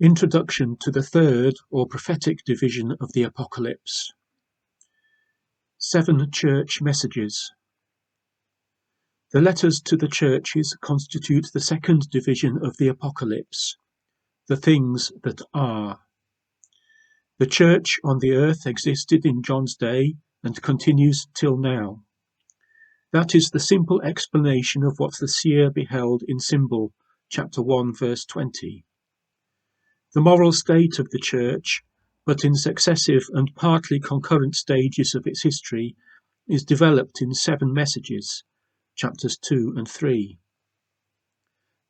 Introduction to the third or prophetic division of the Apocalypse. 7 church messages. The letters to the churches constitute the second division of the Apocalypse, the things that are. The church on the earth existed in John's day and continues till now. That is the simple explanation of what the seer beheld in symbol, chapter 1, verse 20. The moral state of the church, but in successive and partly concurrent stages of its history, is developed in 7 messages, chapters 2 and 3.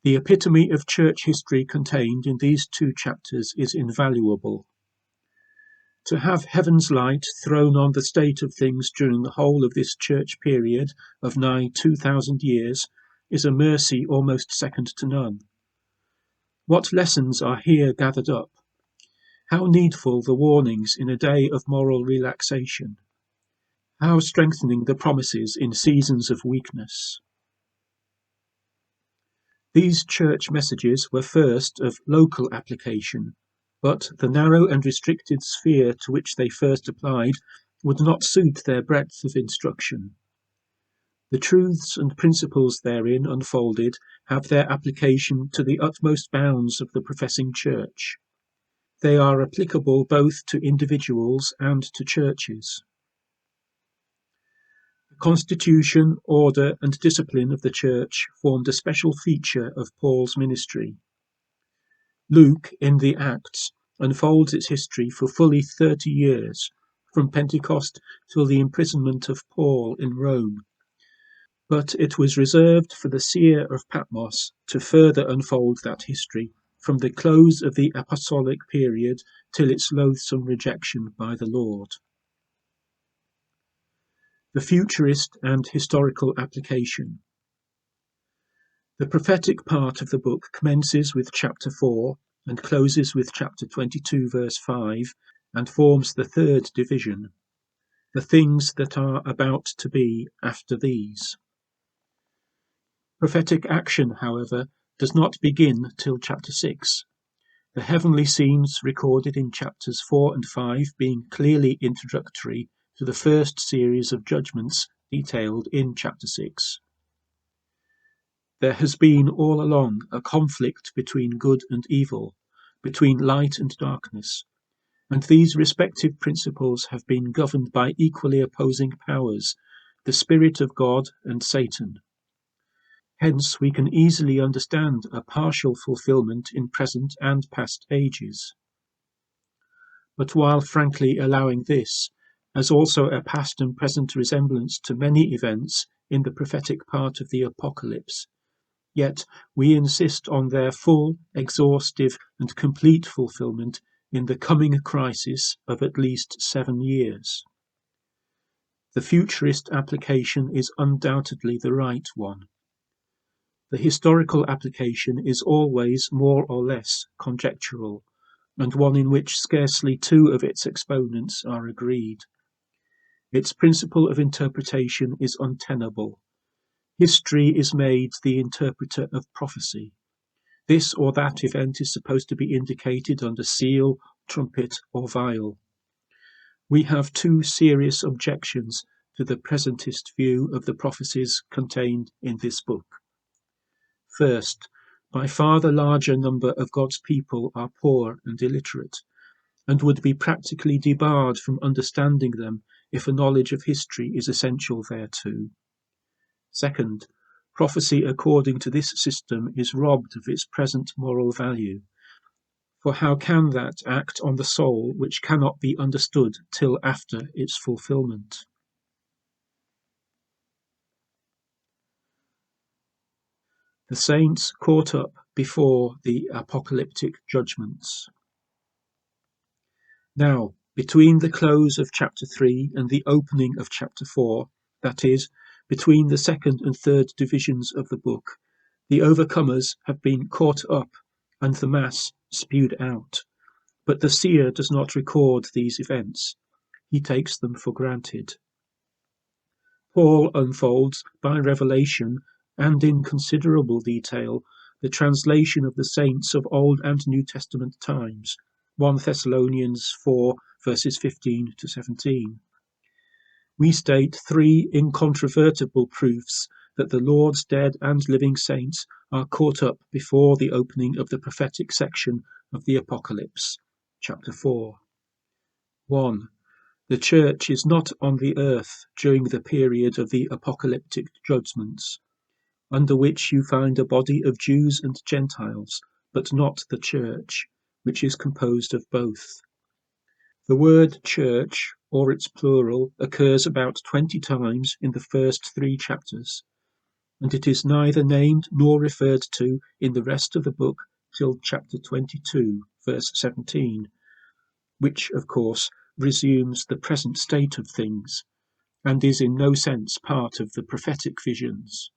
The epitome of church history contained in these 2 chapters is invaluable. To have heaven's light thrown on the state of things during the whole of this church period of nigh 2,000 years is a mercy almost second to none. What lessons are here gathered up? How needful the warnings in a day of moral relaxation! How strengthening the promises in seasons of weakness! These church messages were first of local application, but the narrow and restricted sphere to which they first applied would not suit their breadth of instruction. The truths and principles therein unfolded have their application to the utmost bounds of the professing church. They are applicable both to individuals and to churches. The constitution, order, and discipline of the church formed a special feature of Paul's ministry. Luke, in the Acts, unfolds its history for fully 30 years, from Pentecost till the imprisonment of Paul in Rome. But it was reserved for the seer of Patmos to further unfold that history from the close of the apostolic period till its loathsome rejection by the Lord. The futurist and historical application. The prophetic part of the book commences with chapter 4 and closes with chapter 22 verse 5 and forms the third division, the things that are about to be after these. Prophetic action, however, does not begin till chapter 6, the heavenly scenes recorded in chapters 4 and 5 being clearly introductory to the first series of judgments detailed in chapter 6. There has been all along a conflict between good and evil, between light and darkness, and these respective principles have been governed by equally opposing powers, the Spirit of God and Satan. Hence we can easily understand a partial fulfillment in present and past ages. But while frankly allowing this, as also a past and present resemblance to many events in the prophetic part of the Apocalypse, yet we insist on their full, exhaustive, and complete fulfillment in the coming crisis of at least 7 years. The futurist application is undoubtedly the right one. The historical application is always more or less conjectural, and one in which scarcely 2 of its exponents are agreed. Its principle of interpretation is untenable. History is made the interpreter of prophecy. This or that event is supposed to be indicated under seal, trumpet, or vial. We have 2 serious objections to the presentist view of the prophecies contained in this book. First, by far the larger number of God's people are poor and illiterate, and would be practically debarred from understanding them if a knowledge of history is essential thereto. Second, prophecy according to this system is robbed of its present moral value, for how can that act on the soul which cannot be understood till after its fulfillment? The saints caught up before the apocalyptic judgments. Now, between the close of chapter 3 and the opening of chapter 4, that is, between the second and third divisions of the book, the overcomers have been caught up and the mass spewed out. But the seer does not record these events. He takes them for granted. Paul unfolds by revelation and in considerable detail the translation of the saints of Old and New Testament times, 1 Thessalonians 4 verses 15 to 17. We state 3 incontrovertible proofs that the Lord's dead and living saints are caught up before the opening of the prophetic section of the Apocalypse, chapter 4. 1. The church is not on the earth during the period of the apocalyptic judgments, under which you find a body of Jews and Gentiles, but not the church, which is composed of both. The word church, or its plural, occurs about 20 times in the first 3 chapters, and it is neither named nor referred to in the rest of the book till chapter 22, verse 17, which, of course, resumes the present state of things, and is in no sense part of the prophetic visions.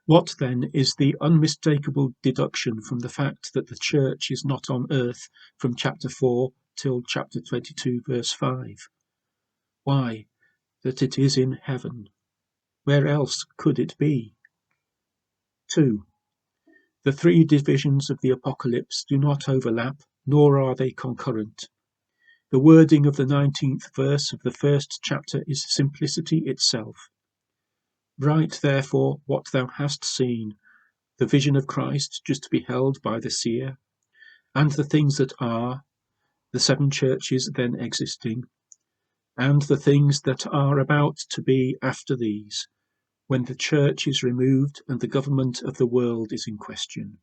What, then, is the unmistakable deduction from the fact that the church is not on earth from chapter 4 till chapter 22, verse 5? Why, that it is in heaven. Where else could it be? 2. The 3 divisions of the Apocalypse do not overlap, nor are they concurrent. The wording of the 19th verse of the first chapter is simplicity itself. Write therefore what thou hast seen, the vision of Christ just beheld by the seer, and the things that are, the 7 churches then existing, and the things that are about to be after these, when the church is removed and the government of the world is in question.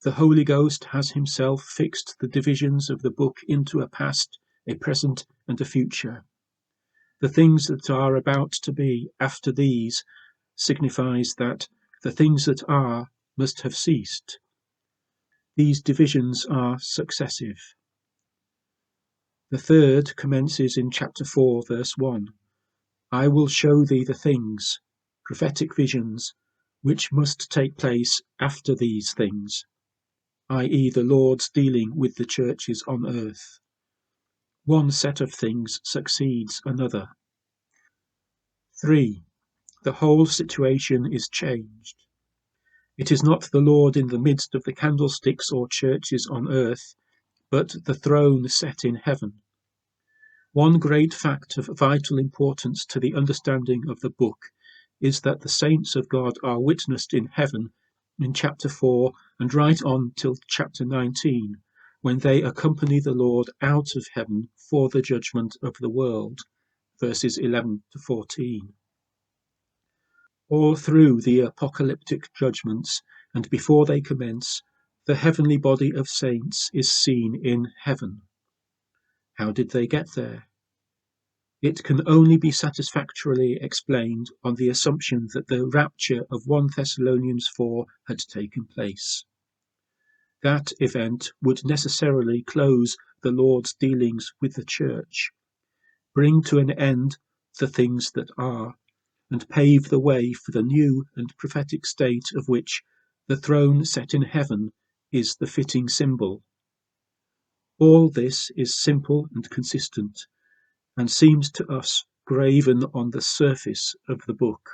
The Holy Ghost has himself fixed the divisions of the book into a past, a present, and a future. The things that are about to be after these signifies that the things that are must have ceased. These divisions are successive. The 3rd commences in chapter 4, verse 1. I will show thee the things, prophetic visions, which must take place after these things, i.e. the Lord's dealing with the churches on earth. One set of things succeeds another. 3. The whole situation is changed. It is not the Lord in the midst of the candlesticks or churches on earth, but the throne set in heaven. One great fact of vital importance to the understanding of the book is that the saints of God are witnessed in heaven in chapter 4 and right on till chapter 19, when they accompany the Lord out of heaven for the judgment of the world, verses 11 to 14. All through the apocalyptic judgments, and before they commence, the heavenly body of saints is seen in heaven. How did they get there? It can only be satisfactorily explained on the assumption that the rapture of 1 Thessalonians 4 had taken place. That event would necessarily close the Lord's dealings with the church, bring to an end the things that are, and pave the way for the new and prophetic state of which the throne set in heaven is the fitting symbol. All this is simple and consistent, and seems to us graven on the surface of the book.